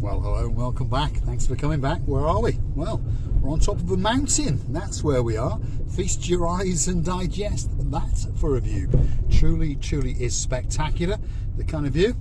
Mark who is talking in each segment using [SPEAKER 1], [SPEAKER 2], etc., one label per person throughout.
[SPEAKER 1] Well, hello and welcome back. Thanks for coming back. Where are we? Well, we're on top of a mountain. That's where we are. Feast your eyes and digest that for a view. Truly, truly is spectacular. The kind of view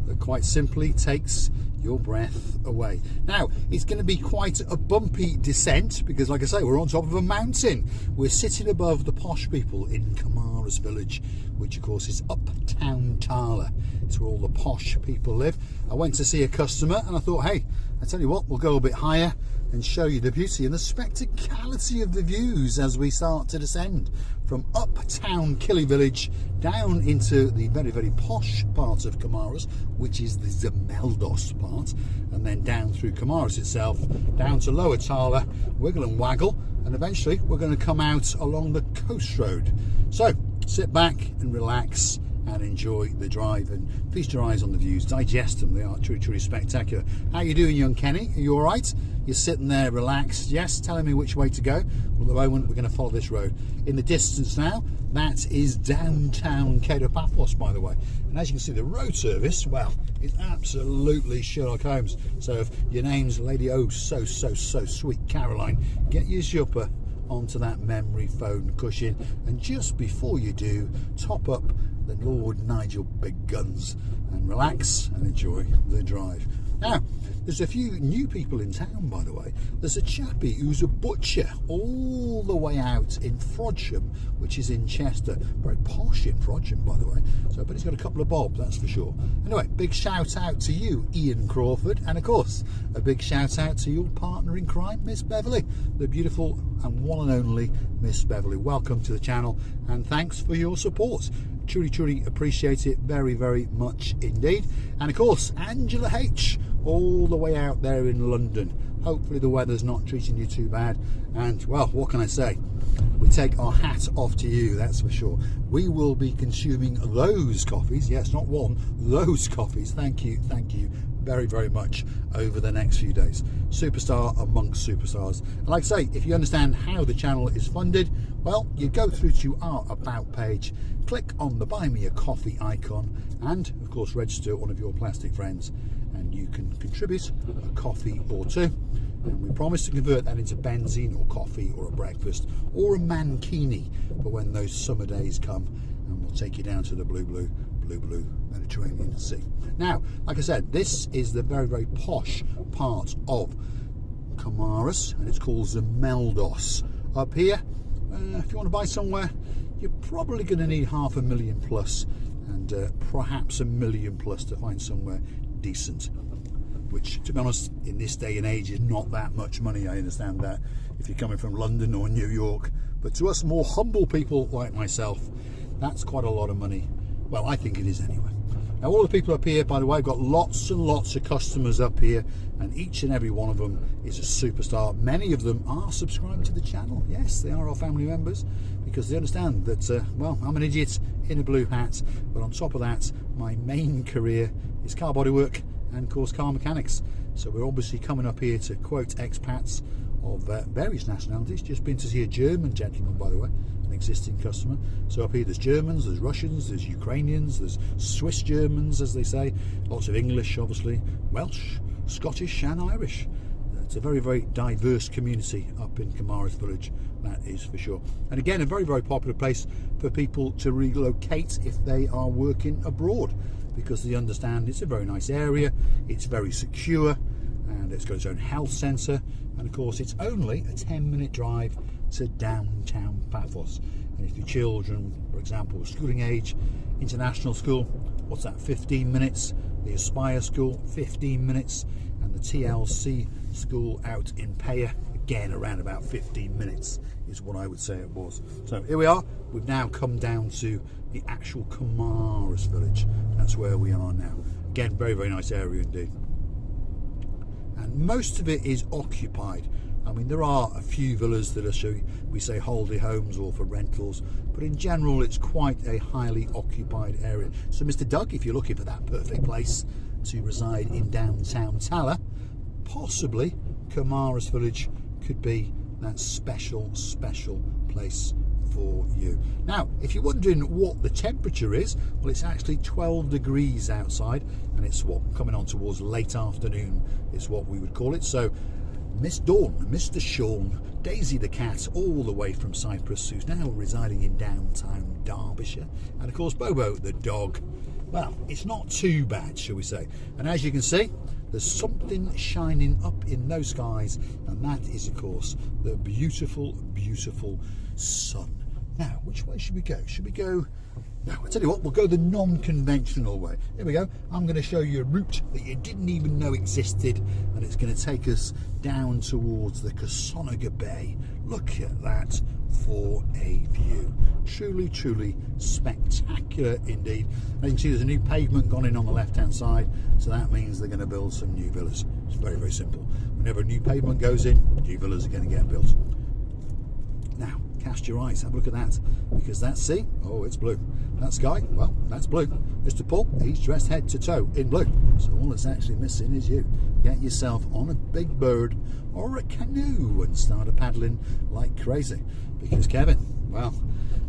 [SPEAKER 1] that quite simply takes your breath away. Now, it's going to be quite a bumpy descent because, like I say, we're on top of a mountain. We're sitting above the posh people in Kamaras village, which of course is uptown Tala. It's where all the posh people live. I went to see a customer and I thought, hey, I tell you what, we'll go a bit higher and show you the beauty and the spectacality of the views as we start to descend from uptown Killy village down into the very, very posh part of Kamaras, which is the Zemeldos part, and then down through Kamaras itself, down to Lower Tala, wiggle and waggle, and eventually we're going to come out along the coast road. So sit back and relax and enjoy the drive and feast your eyes on the views, digest them. They are truly, truly spectacular. How you doing, young Kenny? Are you all right? You're sitting there relaxed, yes, telling me which way to go. Well, at the moment we're going to follow this road. In the distance now, that is downtown Paphos, by the way. And as you can see, the road service, well, is absolutely Sherlock Holmes. So if your name's Lady Oh so sweet Caroline, get your jumper onto that memory foam cushion, and just before you do, top up the Lord Nigel big guns and relax and enjoy the drive. Now, there's a few new people in town, by the way. There's a chappie who's a butcher all the way out in Frodsham, which is in Chester. Very posh in Frodsham, by the way. So, but he's got a couple of bob, that's for sure. Anyway, big shout out to you, Ian Crawford, and of course, a big shout out to your partner in crime, Miss Beverly, the beautiful and one and only Miss Beverly. Welcome to the channel, and thanks for your support. Truly, truly appreciate it very, very much indeed. And of course, Angela H, all the way out there in London. Hopefully the weather's not treating you too bad. And well, what can I say? We take our hat off to you, that's for sure. We will be consuming those coffees, yes, not one, those coffees. Thank you very, very much over the next few days. Superstar amongst superstars. And like I say, if you understand how the channel is funded, well, you go through to our About page, click on the Buy Me a Coffee icon, and of course register one of your plastic friends, and you can contribute a coffee or two. And we promise to convert that into benzene or coffee or a breakfast or a mankini for when those summer days come, and we'll take you down to the blue Mediterranean Sea. Now, like I said, this is the very, very posh part of Kamaras, and it's called Zemeldos. Up here, if you want to buy somewhere, you're probably going to need $500,000 plus, and perhaps $1 million plus to find somewhere decent, which, to be honest, in this day and age is not that much money. I understand that if you're coming from London or New York, but to us more humble people like myself, that's quite a lot of money. Well, I think it is anyway. Now, all the people up here, by the way, I've got lots and lots of customers up here, and each and every one of them is a superstar. Many of them are subscribed to the channel. Yes, they are our family members, because they understand that, well, I'm an idiot in a blue hat, but on top of that, my main career is car bodywork and, of course, car mechanics. So we're obviously coming up here to quote expats of various nationalities. Just been to see a German gentleman, by the way, an existing customer. So up here there's Germans, there's Russians, there's Ukrainians, there's Swiss Germans, as they say, lots of English, obviously, Welsh, Scottish and Irish. It's a very, very diverse community up in Kamaras village, that is for sure. And again, a very, very popular place for people to relocate if they are working abroad, because they understand it's a very nice area, it's very secure, and it's got its own health centre, and of course it's only a 10-minute drive to downtown Paphos. And if your children, for example, are schooling age, international school, what's that, 15 minutes, the Aspire school, 15 minutes, and the TLC school out in Paya, again around about 15 minutes is what I would say it was. So here we are, we've now come down to the actual Kamaras village. That's where we are now. Again, very, very nice area indeed. And most of it is occupied. I mean, there are a few villas that are, we say, holiday homes or for rentals, but in general it's quite a highly occupied area. So Mr. Doug, if you're looking for that perfect place to reside in downtown Tala, possibly Kamaras village could be that special place for you. Now, if you're wondering what the temperature is, well, it's actually 12 degrees outside, and it's coming on towards late afternoon is what we would call it. So Miss Dawn, Mr. Sean, Daisy the cat, all the way from Cyprus, who's now residing in downtown Derbyshire, and of course Bobo the dog. Well, it's not too bad, shall we say. And as you can see, there's something shining up in those skies, and that is, of course, the beautiful, beautiful sun. Now, which way should we go? Should we go... No, I'll tell you what, we'll go the non-conventional way. Here we go. I'm going to show you a route that you didn't even know existed, and it's going to take us down towards the Cassoniga Bay. Look at that for a view. Truly, truly spectacular indeed. As you can see, there's a new pavement gone in on the left-hand side, so that means they're going to build some new villas. It's very, very simple. Whenever a new pavement goes in, new villas are going to get built. Now, cast your eyes, have a look at that, because that sea, oh, it's blue. That sky, well, that's blue. Mr. Paul, he's dressed head to toe in blue. So all that's actually missing is you. Get yourself on a big bird or a canoe and start a paddling like crazy. Because Kevin, well,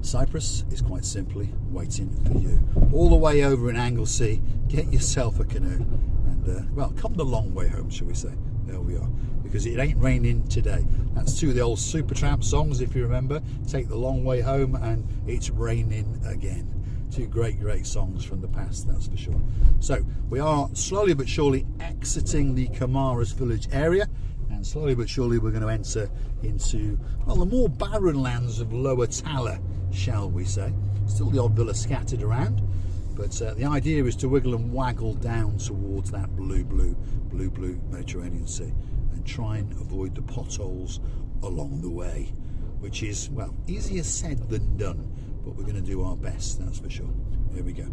[SPEAKER 1] Cyprus is quite simply waiting for you. All the way over in Anglesey, get yourself a canoe and, well, come the long way home, shall we say. There we are. Because it ain't raining today. That's two of the old Supertramp songs, if you remember. Take the long way home and it's raining again. Two great, great songs from the past, that's for sure. So we are slowly but surely exiting the Camaras village area, and slowly but surely we're going to enter into, well, the more barren lands of Lower Tala, shall we say. Still the odd villa scattered around, but the idea is to wiggle and waggle down towards that blue Mediterranean Sea and try and avoid the potholes along the way, which is, well, easier said than done, but we're going to do our best, that's for sure. Here we go.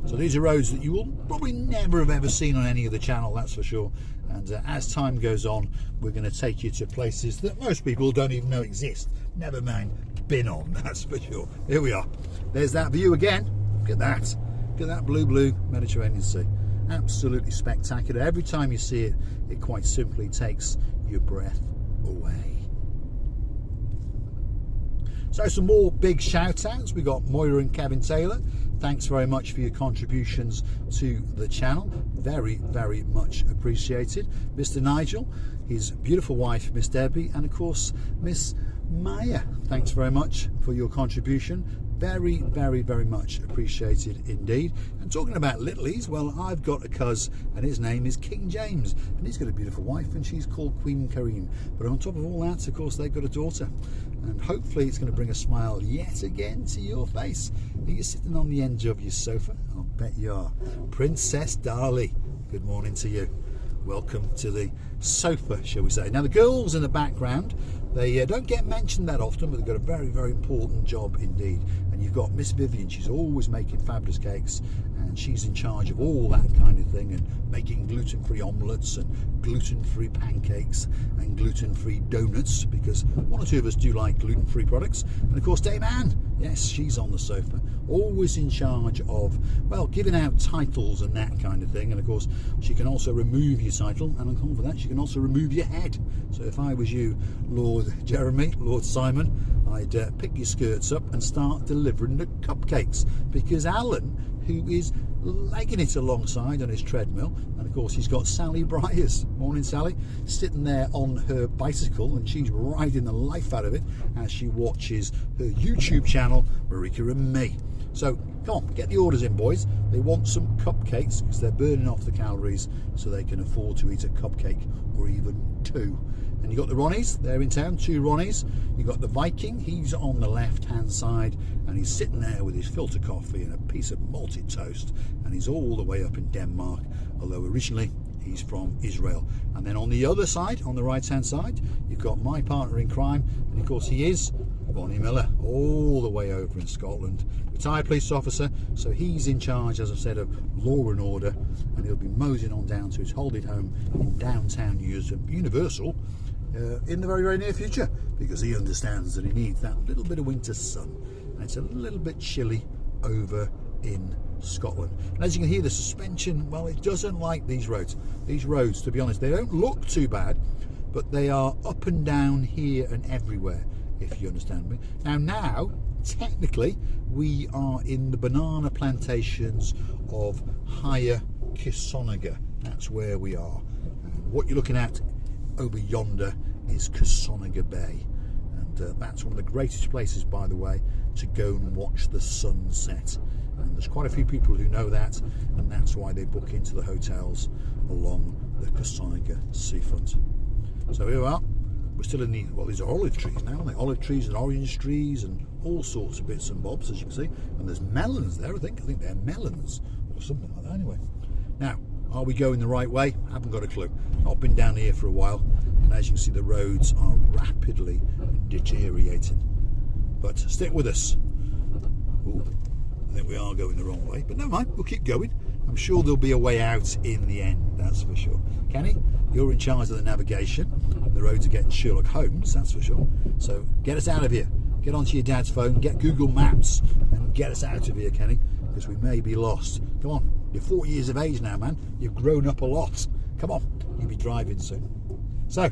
[SPEAKER 1] So these are roads that you will probably never have ever seen on any other channel, that's for sure. And as time goes on, we're going to take you to places that most people don't even know exist. Never mind, been on, that's for sure. Here we are. There's that view again. Look at that. Look at that blue Mediterranean Sea. Absolutely spectacular. Every time you see it, it quite simply takes your breath away. So some more big shout outs. We got Moira and Kevin Taylor. Thanks very much for your contributions to the channel. Very, very much appreciated. Mr. Nigel, his beautiful wife, Miss Debbie, and of course, Miss Maya. Thanks very much for your contribution. Very, very, very much appreciated indeed. And talking about littlies, well, I've got a cuz and his name is King James, and he's got a beautiful wife and she's called Queen Kareem. But on top of all that, of course, they've got a daughter, and hopefully it's going to bring a smile yet again to your face. Are you sitting on the edge of your sofa? I'll bet you are. Princess Darley, good morning to you. Welcome to the sofa, shall we say. Now the girls in the background, they don't get mentioned that often, but they've got a very, very important job indeed. And you've got Miss Vivian, she's always making fabulous cakes, and she's in charge of all that kind of thing, and making gluten-free omelettes and gluten-free pancakes and gluten-free donuts, because one or two of us do like gluten-free products. And of course Dame Anne, yes, she's on the sofa, always in charge of, well, giving out titles and that kind of thing. And of course she can also remove your title, and on top of that she can also remove your head. So if I was you, Lord Jeremy, Lord Simon, I'd pick your skirts up and start delivering the cupcakes, because Alan, who is legging it alongside on his treadmill, and of course he's got Sally Briers, morning Sally, sitting there on her bicycle, and she's riding the life out of it as she watches her YouTube channel, Marika and Me. So come on, get the orders in, boys. They want some cupcakes because they're burning off the calories so they can afford to eat a cupcake or even two. And you've got the Ronnies, they're in town, two Ronnies. You've got the Viking, he's on the left-hand side, and he's sitting there with his filter coffee and a piece of malted toast, and he's all the way up in Denmark, although originally he's from Israel. And then on the other side, on the right-hand side, you've got my partner in crime, and of course he is Ronnie Miller, all the way over in Scotland, retired police officer, so he's in charge, as I've said, of law and order, and he'll be moseying on down to his holiday home in downtown Universal in the very, very near future, because he understands that he needs that little bit of winter sun, and it's a little bit chilly over in Scotland. And as you can hear, the suspension, well, it doesn't like these roads. These roads, to be honest, they don't look too bad, but they are up and down here and everywhere if you understand me. Now, technically, we are in the banana plantations of Higher Kisonaga. That's where we are. And what you're looking at over yonder is Kisonaga Bay. And that's one of the greatest places, by the way, to go and watch the sunset. And there's quite a few people who know that, and that's why they book into the hotels along the Kisonaga seafront. So here we are. We're still in the, well, these are olive trees now, aren't they? Olive trees and orange trees and all sorts of bits and bobs, as you can see. And there's melons there, I think they're melons or something like that. Anyway, now, are we going the right way? I haven't got a clue. Not been down here for a while, and as you can see, the roads are rapidly deteriorating. But stick with us. Ooh, I think we are going the wrong way, but never mind, we'll keep going. I'm sure there'll be a way out in the end, that's for sure. Kenny, you're in charge of the navigation. The roads are getting Sherlock Holmes, that's for sure. So get us out of here. Get onto your dad's phone, get Google Maps, and get us out of here, Kenny, because we may be lost. Come on, you're 40 years of age now, man. You've grown up a lot. Come on, you'll be driving soon. So,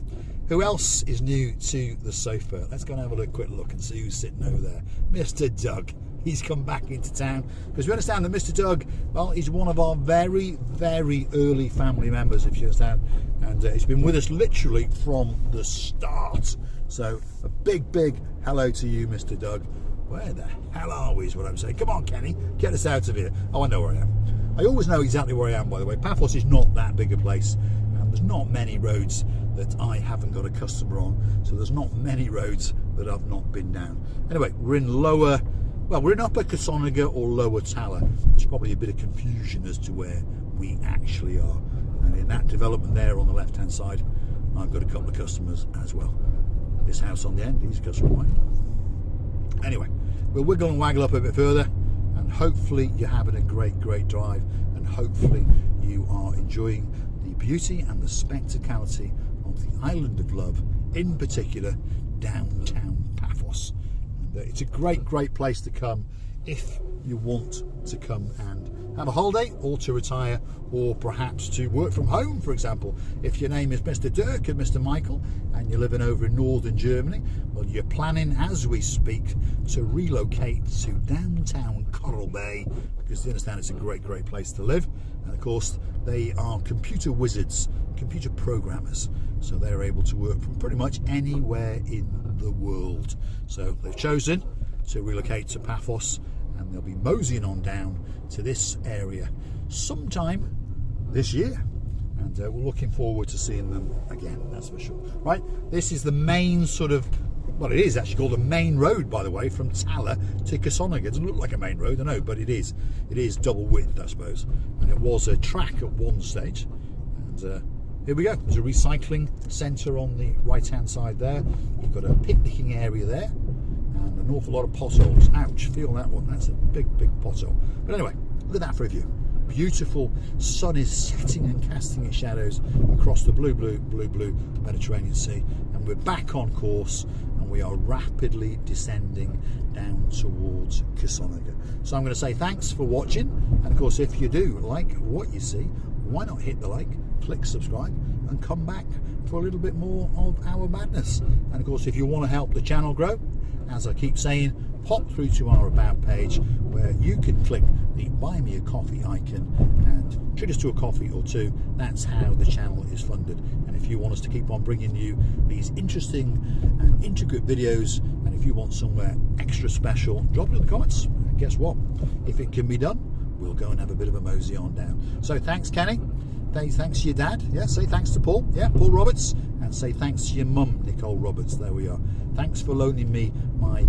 [SPEAKER 1] who else is new to the sofa? Let's go and have a quick look and see who's sitting over there. Mr. Doug. He's come back into town because we understand that Mr. Doug, well, he's one of our very, very early family members, if you understand, and he's been with us literally from the start. So a big, big hello to you, Mr. Doug. Where the hell are we is what I'm saying. Come on, Kenny, get us out of here. Oh, I know where I am. I always know exactly where I am, by the way. Paphos is not that big a place, and there's not many roads that I haven't got a customer on, so there's not many roads that I've not been down. Anyway, we're in lower, well, we're in Upper Kisonaga or Lower Tala. There's probably a bit of confusion as to where we actually are. And in that development there on the left-hand side, I've got a couple of customers as well. This house on the end, he's a customer of mine. Anyway, we'll wiggle and waggle up a bit further, and hopefully you're having a great, great drive, and hopefully you are enjoying the beauty and the spectacality of the island of love, in particular, downtown Paphos. It's a great, great place to come if you want to come and have a holiday, or to retire, or perhaps to work from home, for example. If your name is Mr. Dirk and Mr. Michael and you're living over in northern Germany, well, you're planning as we speak to relocate to downtown Coral Bay, because you understand it's a great, great place to live. And of course, they are computer wizards, computer programmers, so they're able to work from pretty much anywhere in the world. So they've chosen to relocate to Paphos, and they'll be moseying on down to this area sometime this year, and we're looking forward to seeing them again, that's for sure. Right, this is the main sort of, well, it is actually called a main road, by the way, from Tala to Kisonaga. It doesn't look like a main road, I know, but it is double width, I suppose, and it was a track at one stage. And here we go. There's a recycling centre on the right hand side there. You've got a picnicking area there and an awful lot of potholes. Ouch, feel that one. That's a big, big pothole. But anyway, look at that for a view. Beautiful sun is setting and casting its shadows across the blue Mediterranean Sea, and we're back on course, and we are rapidly descending down towards Kisonaga. So I'm going to say thanks for watching, and of course, if you do like what you see, why not hit the like, click subscribe, and come back for a little bit more of our madness. And of course, if you want to help the channel grow, as I keep saying, pop through to our about page, where you can click the buy me a coffee icon and treat us to a coffee or two. That's how the channel is funded. And if you want us to keep on bringing you these interesting and intricate videos, and if you want somewhere extra special, drop it in the comments. And guess what, if it can be done, we'll go and have a bit of a mosey on down. So thanks, Kenny. Thanks to your dad. Yeah, say thanks to Paul. Yeah, Paul Roberts. And say thanks to your mum, Nicole Roberts. There we are. Thanks for loaning me my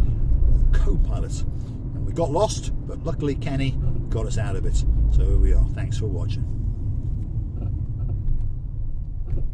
[SPEAKER 1] co-pilot. And we got lost, but luckily Kenny got us out of it. So here we are. Thanks for watching.